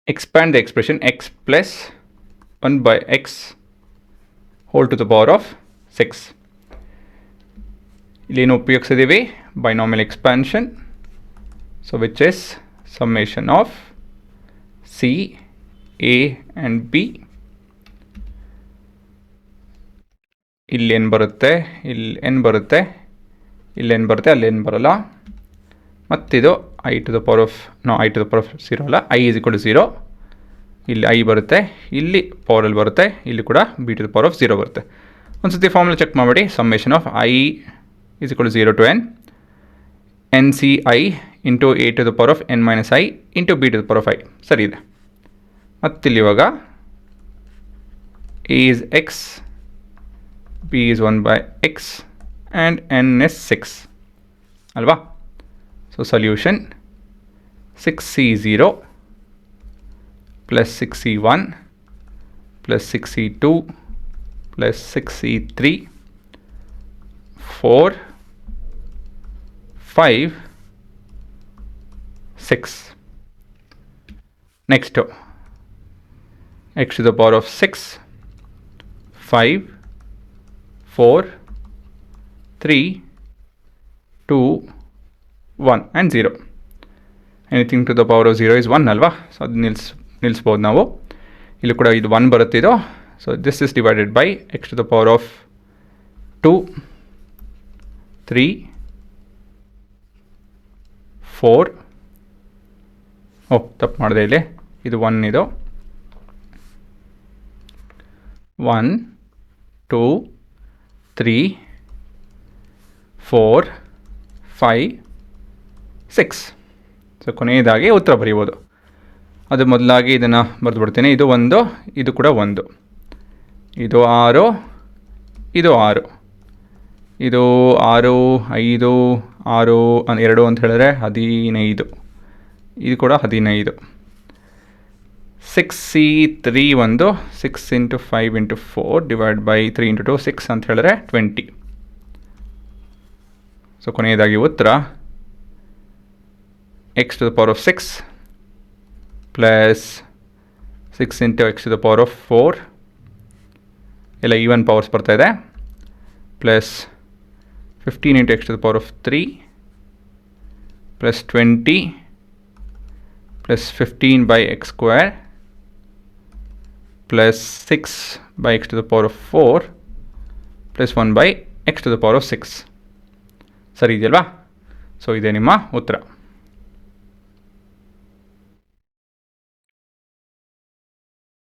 expand the expression x plus 1 by x whole to the power of 6. ಇಲ್ಲೇನು ಉಪಯೋಗಿಸಿದ್ದೀವಿ binomial expansion, so which is summation of c a and b. ಇಲ್ಲಿ n ಬರುತ್ತೆ, ಇಲ್ಲಿ n ಬರುತ್ತೆ, ಇಲ್ಲಿ n ಬರುತ್ತೆ, ಅಲ್ಲಿ n ಬರಲ್ಲ. ಮತ್ತಿದು i to the power of i to the power of 0 ಅಲ್ಲ, i is equal to 0. ಇಲ್ಲಿ i ಬರುತ್ತೆ, ಇಲ್ಲಿ ಪವರಲ್ಲಿ ಬರುತ್ತೆ, ಇಲ್ಲಿ ಕೂಡ b to the power of 0 ಬರುತ್ತೆ. ಒಂದು ಸತಿ ಫಾರ್ಮುಲಾ ಚೆಕ್ ಮಾಡಿ. Summation of i is equal to 0 to n nci into a to the power of n minus i into b to the power of i. ಸರಿ ಇದೆ. ಮತ್ತಿಲ್ಲಿ ಇವಾಗ a is x, b is 1 by x and n is 6 ಅಲ್ವಾ. So solution 6c0 plus 6c1 plus 6c2 plus 6c3 4 5 6. Next, x to the power of 6 5 4 3 2 1 and 0. Anything to the power of 0 is 1 ಅಲ್ವಾ. So ಅದು ನಿಲ್ಲಿಸ್ಬೋದು ನಾವು. ಇಲ್ಲಿ ಕೂಡ ಇದು 1 ಬರುತ್ತಿದ್ದು. So this is divided by x to the power of 2 3 4 ತಪ್ಪು ಮಾಡಿದೆ ಇಲ್ಲಿ. ಇದು 1 ಇದು 1 2 3 4 5 6. ಸೊ ಕೊನೆಯದಾಗಿ ಉತ್ತರ ಬರೀಬೋದು. ಅದು ಮೊದಲಾಗಿ ಇದನ್ನು ಬರೆದುಬಿಡ್ತೀನಿ. ಇದು 1, ಇದು ಕೂಡ 1, ಇದು 6, ಇದು 6, ಇದು 6 5 6 2 ಅಂತ ಹೇಳಿದ್ರೆ 15, ಇದು ಕೂಡ 15. 6c3 ಒಂದು 6 into 5 into 4 divide by 3 into 2 6 ಅಂತ ಹೇಳಿದ್ರೆ 20. ಸೊ ಕೊನೆಯದಾಗಿ ಉತ್ತರ x to the power of 6 plus 6 into x to the power of 4 ಎಲ್ಲ ಈವನ್ ಪವರ್ಸ್ ಬರ್ತಾ ಇದೆ, plus 15 into x to the power of 3 plus 20 plus 15 by x square plus 6 by x to the power of 4 plus 1 by x to the power of 6. ಸರಿ ಇದೆಯಲ್ವಾ. So ಇದೇ ನಿಮ್ಮ ಉತ್ತರ.